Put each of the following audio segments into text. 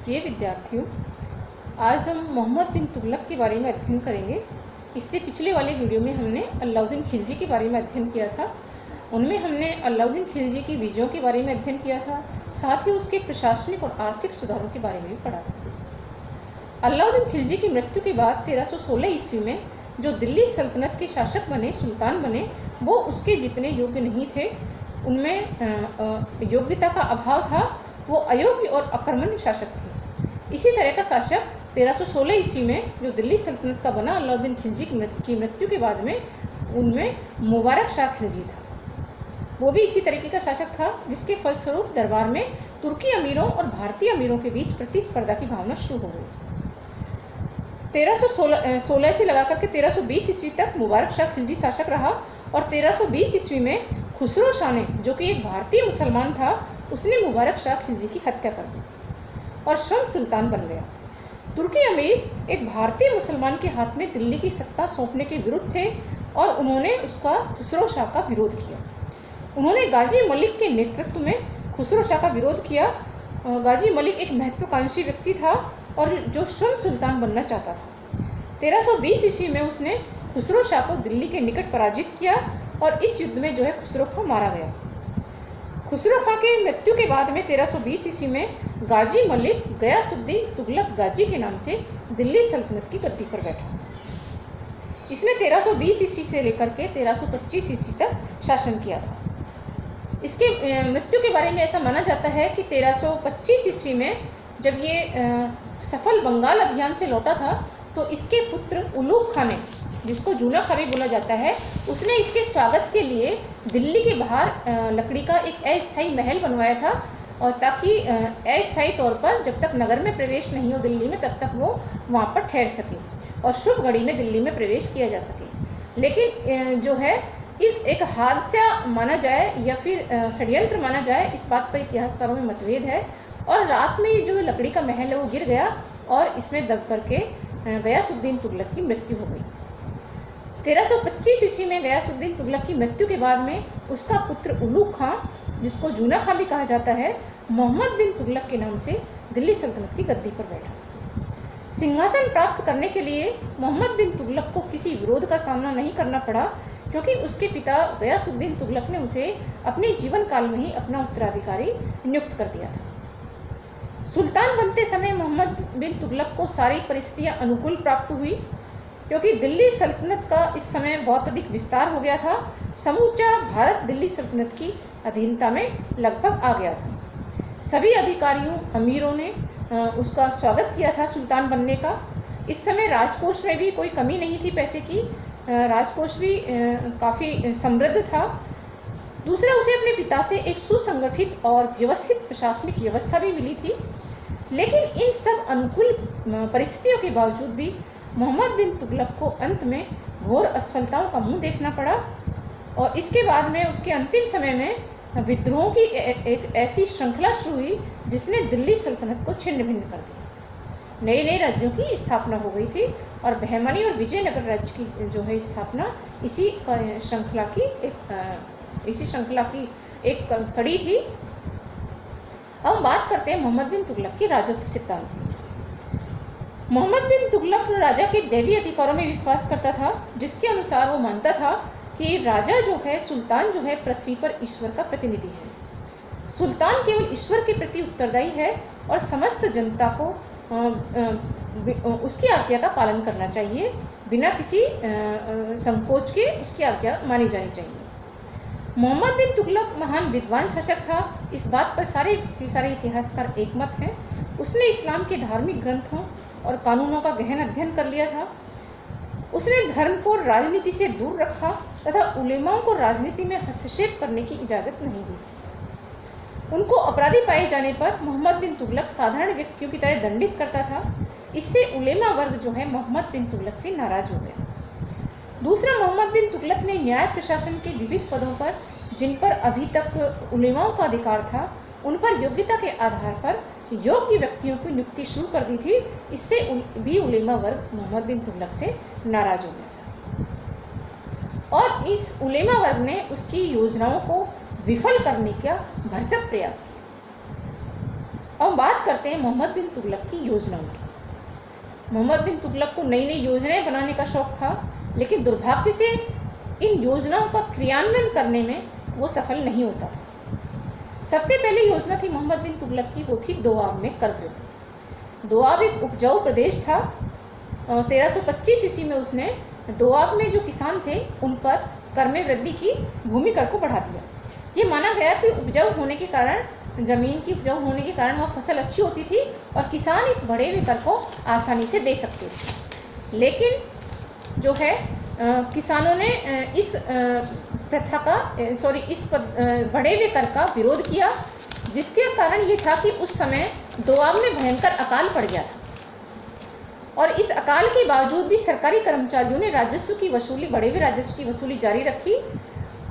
प्रिय विद्यार्थियों, आज हम मोहम्मद बिन तुगलक के बारे में अध्ययन करेंगे। इससे पिछले वाले वीडियो में हमने अलाउद्दीन खिलजी के बारे में अध्ययन किया था। उनमें हमने अलाउद्दीन खिलजी की विजयों के बारे में अध्ययन किया था, साथ ही उसके प्रशासनिक और आर्थिक सुधारों के बारे में भी पढ़ा था। अलाउद्दीन खिलजी की मृत्यु के बाद 1316 ईस्वी में जो दिल्ली सल्तनत के शासक बने, सुल्तान बने, वो उसके जितने योग्य नहीं थे। उनमें योग्यता का अभाव था, वो अयोग्य और अकर्मण्य शासक थे। इसी तरह का शासक 1316 ईस्वी में जो दिल्ली सल्तनत का बना अलाउद्दीन खिलजी की मृत्यु के बाद में उनमें मुबारक शाह खिलजी था। वो भी इसी तरीके का शासक था, जिसके फलस्वरूप दरबार में तुर्की अमीरों और भारतीय अमीरों के बीच प्रतिस्पर्धा की भावना शुरू हो गई। 1316 से लगा करके 1320 ईस्वी तक मुबारक शाह खिलजी शासक रहा और 1320 ईस्वी में खुसरो शाह ने, जो कि एक भारतीय मुसलमान था, उसने मुबारक शाह खिलजी की हत्या कर दी और स्वयं सुल्तान बन गया। तुर्की अमीर एक भारतीय मुसलमान के हाथ में दिल्ली की सत्ता सौंपने के विरुद्ध थे और उन्होंने उसका खुसरो शाह का विरोध किया। उन्होंने गाजी मलिक के नेतृत्व में खुसरो शाह का विरोध किया। गाजी मलिक एक महत्वाकांक्षी व्यक्ति था और जो स्वयं सुल्तान बनना चाहता था। 1320 ईस्वी में उसने खुसरो शाह को दिल्ली के निकट पराजित किया और इस युद्ध में जो है खुसरो खां मारा गया। खुसरो खां के मृत्यु के बाद में 1320 ईस्वी में गाजी मलिक गयासुद्दीन तुगलक गाजी के नाम से दिल्ली सल्तनत की गद्दी पर बैठा। इसने 1320 ईस्वी से लेकर के 1325 ईस्वी तक शासन किया था। इसके मृत्यु के बारे में ऐसा माना जाता है कि 1325 ईस्वी में जब ये सफल बंगाल अभियान से लौटा था, तो इसके पुत्र उलूग खां ने, जिसको जूना खां भी बोला जाता है, उसने इसके स्वागत के लिए दिल्ली के बाहर लकड़ी का एक अस्थायी महल बनवाया था, और ताकि अस्थायी तौर पर जब तक नगर में प्रवेश नहीं हो दिल्ली में, तब तक वो वहाँ पर ठहर सके और शुभ घड़ी में दिल्ली में प्रवेश किया जा सके। लेकिन जो है इस एक हादसा माना जाए या फिर षड्यंत्र माना जाए, इस बात पर इतिहासकारों में मतभेद है। और रात में जो लकड़ी का महल है वो गिर गया और इसमें दब करके गयासुद्दीन तुगलक की मृत्यु हो गई। 1325 ईस्वी में गयासुद्दीन तुगलक की मृत्यु के बाद में उसका पुत्र उलूग खां, जिसको जूना खां भी कहा जाता है, मोहम्मद बिन तुगलक के नाम से दिल्ली सल्तनत की गद्दी पर बैठा। सिंहासन प्राप्त करने के लिए मोहम्मद बिन तुगलक को किसी विरोध का सामना नहीं करना पड़ा, क्योंकि उसके पिता गयासुद्दीन तुगलक ने उसे अपने जीवन काल में ही अपना उत्तराधिकारी नियुक्त कर दिया था। सुल्तान बनते समय मोहम्मद बिन तुगलक को सारी परिस्थितियां अनुकूल प्राप्त हुई, क्योंकि दिल्ली सल्तनत का इस समय बहुत अधिक विस्तार हो गया था। समूचा भारत दिल्ली सल्तनत की अधीनता में लगभग आ गया था। सभी अधिकारियों, अमीरों ने उसका स्वागत किया था सुल्तान बनने का। इस समय राजकोष में भी कोई कमी नहीं थी पैसे की, राजकोष भी काफ़ी समृद्ध था। दूसरा, उसे अपने पिता से एक सुसंगठित और व्यवस्थित प्रशासनिक व्यवस्था भी मिली थी। लेकिन इन सब अनुकूल परिस्थितियों के बावजूद भी मोहम्मद बिन तुगलक को अंत में घोर असफलताओं का मुंह देखना पड़ा और इसके बाद में उसके अंतिम समय में विद्रोहों की एक ऐसी श्रृंखला शुरू हुई जिसने दिल्ली सल्तनत को छिन्न भिन्न कर दिया। नए नए राज्यों की स्थापना हो गई थी और बहमनी और विजयनगर राज्य की जो है स्थापना इसी श्रृंखला की एक कड़ी थी। अब हम बात करते हैं मोहम्मद बिन तुगलक की राजत्व सिद्धांत की। मोहम्मद बिन तुगलक राजा के दैवी अधिकारों में विश्वास करता था, जिसके अनुसार वो मानता था कि राजा जो है, सुल्तान जो है, पृथ्वी पर ईश्वर का प्रतिनिधि है। सुल्तान केवल ईश्वर के प्रति उत्तरदायी है और समस्त जनता को उसकी आज्ञा का पालन करना चाहिए, बिना किसी संकोच के उसकी आज्ञा मानी जानी चाहिए। मोहम्मद बिन तुगलक महान विद्वान शासक था, इस बात पर सारे इतिहासकार एकमत हैं। उसने इस्लाम के धार्मिक ग्रंथों और कानूनों का गहन अध्ययन कर लिया था। उसने धर्म को राजनीति से दूर रखा तथा उलेमाओं को राजनीति में हस्तक्षेप करने की इजाज़त नहीं दी थी। उनको अपराधी पाए जाने पर मोहम्मद बिन तुगलक साधारण व्यक्तियों की तरह दंडित करता था। इससे उलेमा वर्ग जो है मोहम्मद बिन तुगलक से नाराज हो गया। दूसरा, मोहम्मद बिन तुगलक ने न्याय प्रशासन के विविध पदों पर, जिन पर अभी तक उलेमाओं का अधिकार था, उन पर योग्यता के आधार पर योग्य व्यक्तियों की नियुक्ति शुरू कर दी थी। इससे भी उलेमा वर्ग मोहम्मद बिन तुगलक से नाराज हो गया था और इस उलेमा वर्ग ने उसकी योजनाओं को विफल करने का भरसक प्रयास किया। अब बात करते हैं मोहम्मद बिन तुगलक की योजनाओं की। मोहम्मद बिन तुगलक को नई नई योजनाएं बनाने का शौक था, लेकिन दुर्भाग्य से इन योजनाओं का क्रियान्वयन करने में वो सफल नहीं होता था। सबसे पहली योजना थी मोहम्मद बिन तुगलक की, वो थी दोआब में कर वृद्धि। दोआब एक उपजाऊ प्रदेश था। 1325 ईस्वी में उसने दोआब में जो किसान थे उन पर कर में वृद्धि की, भूमि कर को बढ़ा दिया। ये माना गया कि उपजाऊ होने के कारण, ज़मीन की उपजाऊ होने के कारण वहाँ फसल अच्छी होती थी और किसान इस बढ़े हुए कर को आसानी से दे सकते थे। लेकिन जो है किसानों ने इस प्रथा का इस बढ़े हुए कर का विरोध किया, जिसके कारण ये था कि उस समय दोआब में भयंकर अकाल पड़ गया था और इस अकाल के बावजूद भी सरकारी कर्मचारियों ने राजस्व की वसूली, बढ़े हुए राजस्व की वसूली जारी रखी।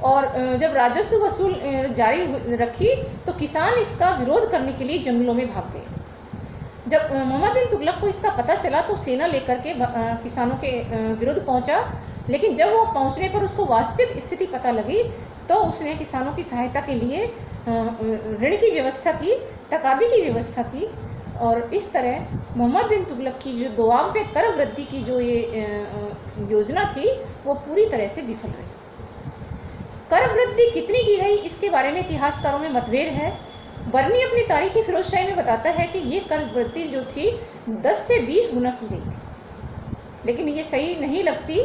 और जब राजस्व वसूल जारी रखी तो किसान इसका विरोध करने के लिए जंगलों में भाग गए। जब मोहम्मद बिन तुगलक को इसका पता चला तो सेना लेकर के किसानों के विरुद्ध पहुंचा, लेकिन जब वो पहुंचने पर उसको वास्तविक स्थिति पता लगी तो उसने किसानों की सहायता के लिए ऋण की व्यवस्था की, तकाबी की व्यवस्था की और इस तरह मोहम्मद बिन तुगलक की जो दोआब में कर वृद्धि की जो ये योजना थी वो पूरी तरह से विफल रही। कर वृद्धि कितनी की गई इसके बारे में इतिहासकारों में मतभेद है। बर्नी अपनी तारीखी फिरोजशाही में बताता है कि ये कर वृद्धि जो थी 10 से 20 गुना की गई थी, लेकिन ये सही नहीं लगती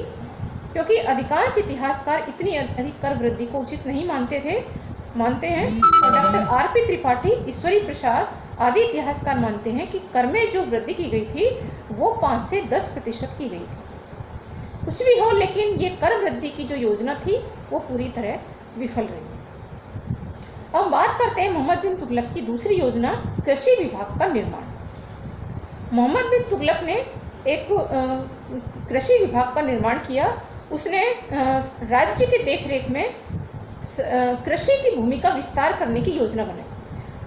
क्योंकि अधिकांश इतिहासकार इतनी अधिक कर वृद्धि को उचित नहीं मानते हैं। और डॉक्टर R.P. त्रिपाठी, ईश्वरी प्रसाद आदि इतिहासकार मानते हैं कि कर में जो वृद्धि की गई थी वो 5 से 10% की गई थी। कुछ भी हो, लेकिन ये कर वृद्धि की जो योजना थी वो पूरी तरह विफल रही। अब बात करते हैं मोहम्मद बिन तुगलक की दूसरी योजना, कृषि विभाग का निर्माण। मोहम्मद बिन तुगलक ने एक कृषि विभाग का निर्माण किया। उसने राज्य के देखरेख में कृषि की भूमि का विस्तार करने की योजना बनाई।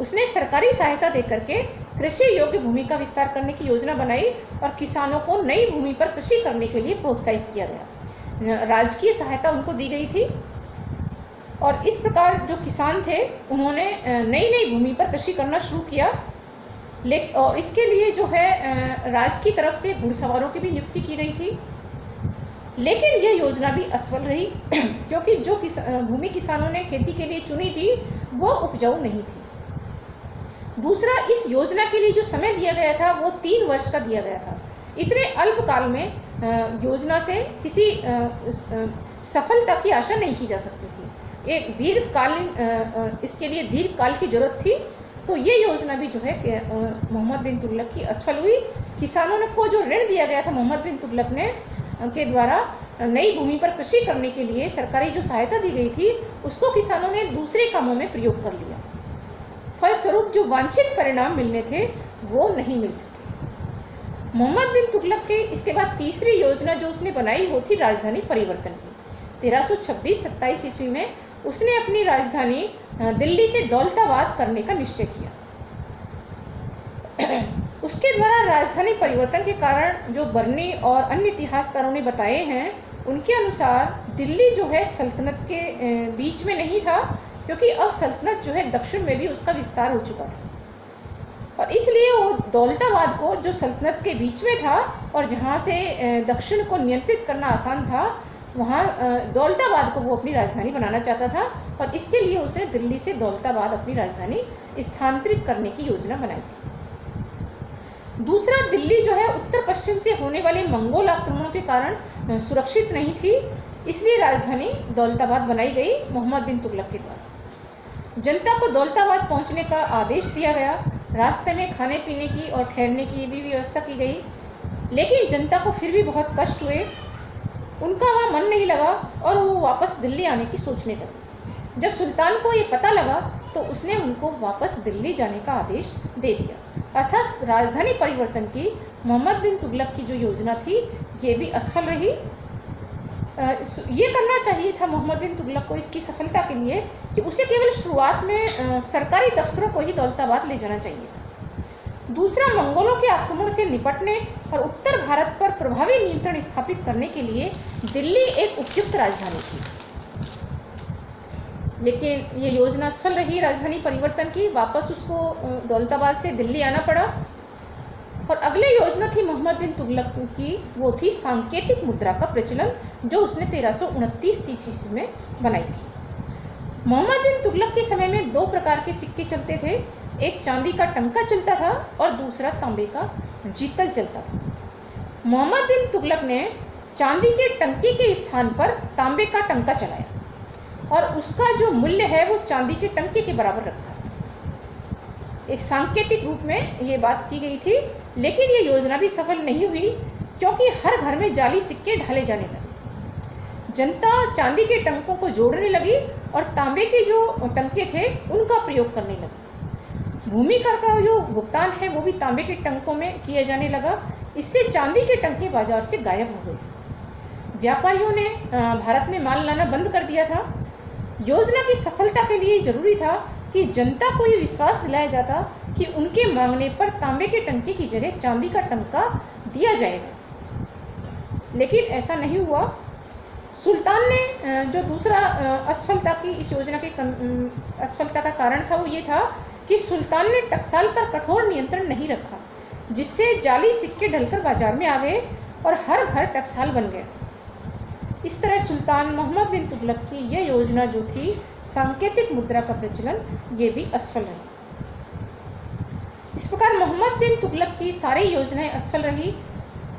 उसने सरकारी सहायता देकर के कृषि योग्य भूमि का विस्तार करने की योजना बनाई और किसानों को नई भूमि पर कृषि करने के लिए प्रोत्साहित किया गया। राजकीय सहायता उनको दी गई थी और इस प्रकार जो किसान थे उन्होंने नई नई भूमि पर कृषि करना शुरू किया। लेकिन और इसके लिए जो है राज्य की तरफ से घुड़सवारों की भी नियुक्ति की गई थी, लेकिन यह योजना भी असफल रही क्योंकि जो भूमि किसानों ने खेती के लिए चुनी थी वो उपजाऊ नहीं थी। दूसरा, इस योजना के लिए जो समय दिया गया था वो 3 वर्ष का दिया गया था। इतने अल्पकाल में योजना से किसी सफलता की आशा नहीं की जा सकती थी। एक दीर्घकालीन इसके लिए दीर्घकाल की जरूरत थी। तो ये योजना भी जो है मोहम्मद बिन तुगलक की असफल हुई। किसानों को जो ऋण दिया गया था मोहम्मद बिन तुगलक ने के द्वारा नई भूमि पर कृषि करने के लिए सरकारी जो सहायता दी गई थी उसको किसानों ने दूसरे कामों में प्रयोग कर लिया। फलस्वरूप जो वांछित परिणाम मिलने थे वो नहीं मिल सके। मोहम्मद बिन तुगलक के इसके बाद तीसरी योजना जो उसने बनाई वो थी राजधानी परिवर्तन की। 1326-27 ईस्वी में उसने अपनी राजधानी दिल्ली से दौलताबाद करने का निश्चय किया। उसके द्वारा राजधानी परिवर्तन के कारण जो बर्नी और अन्य इतिहासकारों ने बताए हैं उनके अनुसार दिल्ली जो है सल्तनत के बीच में नहीं था, क्योंकि अब सल्तनत जो है दक्षिण में भी उसका विस्तार हो चुका था और इसलिए वो दौलताबाद को जो सल्तनत के बीच में था और जहाँ से दक्षिण को नियंत्रित करना आसान था वहाँ दौलताबाद को वो अपनी राजधानी बनाना चाहता था और इसके लिए उसने दिल्ली से दौलताबाद अपनी राजधानी स्थानांतरित करने की योजना बनाई थी। दूसरा, दिल्ली जो है उत्तर पश्चिम से होने वाले मंगोल आक्रमणों के कारण सुरक्षित नहीं थी, इसलिए राजधानी दौलताबाद बनाई गई मोहम्मद बिन तुगलक के द्वारा। जनता को दौलताबाद पहुंचने का आदेश दिया गया। रास्ते में खाने पीने की और ठहरने की भी व्यवस्था की गई, लेकिन जनता को फिर भी बहुत कष्ट हुए। उनका वहाँ मन नहीं लगा और वो वापस दिल्ली आने की सोचने लगे। जब सुल्तान को ये पता लगा तो उसने उनको वापस दिल्ली जाने का आदेश दे दिया। अर्थात राजधानी परिवर्तन की मोहम्मद बिन तुगलक की जो योजना थी ये भी असफल रही। ये करना चाहिए था मोहम्मद बिन तुगलक को इसकी सफलता के लिए कि उसे केवल शुरुआत में सरकारी दफ्तरों को ही दौलताबाद ले जाना चाहिए था। दूसरा, मंगोलों के आक्रमण से निपटने और उत्तर भारत पर प्रभावी नियंत्रण स्थापित करने के लिए दिल्ली एक उपयुक्त राजधानी थी। लेकिन ये योजना असफल रही राजधानी परिवर्तन की। वापस उसको दौलताबाद से दिल्ली आना पड़ा। और अगले योजना थी मोहम्मद बिन तुगलक की, वो थी सांकेतिक मुद्रा का प्रचलन, जो उसने 1329 ईस्वी में बनाई थी। मोहम्मद बिन तुगलक के समय में दो प्रकार के सिक्के चलते थे, एक चांदी का टंका चलता था और दूसरा तांबे का जीतल चलता था। मोहम्मद बिन तुगलक ने चांदी के टंके के स्थान पर तांबे का टंका चलाया और उसका जो मूल्य है वो चांदी के टंके के बराबर रखा था। एक सांकेतिक रूप में ये बात की गई थी, लेकिन ये योजना भी सफल नहीं हुई, क्योंकि हर घर में जाली सिक्के ढाले जाने लगे। जनता चांदी के टंकों को जोड़ने लगी और तांबे के जो टंके थे उनका प्रयोग करने लगी। भूमि कर का जो भुगतान है वो भी तांबे के टंकों में किया जाने लगा। इससे चांदी के टंके बाजार से गायब हो गए। व्यापारियों ने भारत में माल लाना बंद कर दिया था। योजना की सफलता के लिए जरूरी था कि जनता को ये विश्वास दिलाया जाता कि उनके मांगने पर तांबे के टंके की जगह चांदी का टंका दिया जाएगा, लेकिन ऐसा नहीं हुआ। सुल्तान ने जो दूसरा असफलता की इस योजना के असफलता का कारण था वो ये था कि सुल्तान ने टकसाल पर कठोर नियंत्रण नहीं रखा, जिससे जाली सिक्के ढलकर बाजार में आ गए और हर घर टकसाल बन गया था। इस तरह सुल्तान मोहम्मद बिन तुगलक की यह योजना जो थी सांकेतिक मुद्रा का प्रचलन, ये भी असफल रही। इस प्रकार मोहम्मद बिन तुगलक की सारी योजनाएं असफल रही।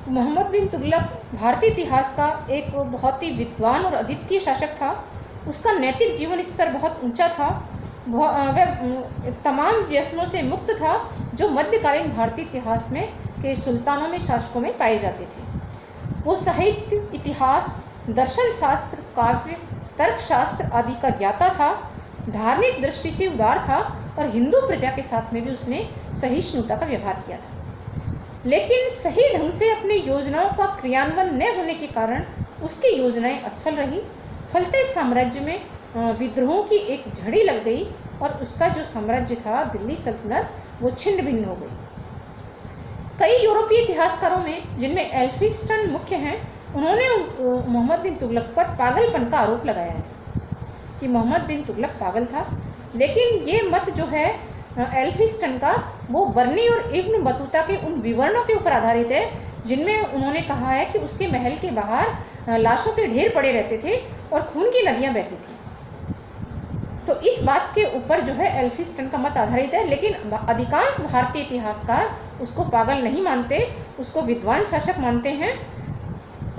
मोहम्मद बिन तुगलक भारतीय इतिहास का एक बहुत ही विद्वान और अद्वितीय शासक था। उसका नैतिक जीवन स्तर बहुत ऊंचा था। वह तमाम व्यसनों से मुक्त था, जो मध्यकालीन भारतीय इतिहास में के सुल्तानों में, शासकों में पाए जाते थे। वो साहित्य, इतिहास, दर्शन शास्त्र, काव्य, तर्कशास्त्र आदि का ज्ञाता था। धार्मिक दृष्टि से उदार था और हिंदू प्रजा के साथ में भी उसने सहिष्णुता का व्यवहार किया था। लेकिन सही ढंग से अपनी योजनाओं का क्रियान्वयन न होने के कारण उसकी योजनाएं असफल रही। फलते साम्राज्य में विद्रोहों की एक झड़ी लग गई और उसका जो साम्राज्य था दिल्ली सल्तनत, वो छिन्न भिन्न हो गई। कई यूरोपीय इतिहासकारों में, जिनमें एल्फिंस्टन मुख्य हैं, उन्होंने मोहम्मद बिन तुगलक पर पागलपन का आरोप लगाया है कि मोहम्मद बिन तुगलक पागल था। लेकिन ये मत जो है एल्फिंस्टन का, वो बर्नी और इब्न बतूता के उन विवरणों के ऊपर आधारित है, जिनमें उन्होंने कहा है कि उसके महल के बाहर लाशों के ढेर पड़े रहते थे और खून की नदियां बहती थी। तो इस बात के ऊपर जो है एल्फिंस्टन का मत आधारित है, लेकिन अधिकांश भारतीय इतिहासकार उसको पागल नहीं मानते, उसको विद्वान शासक मानते हैं।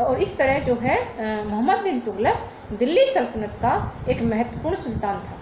और इस तरह जो है मोहम्मद बिन तुगलक दिल्ली सल्तनत का एक महत्वपूर्ण सुल्तान था।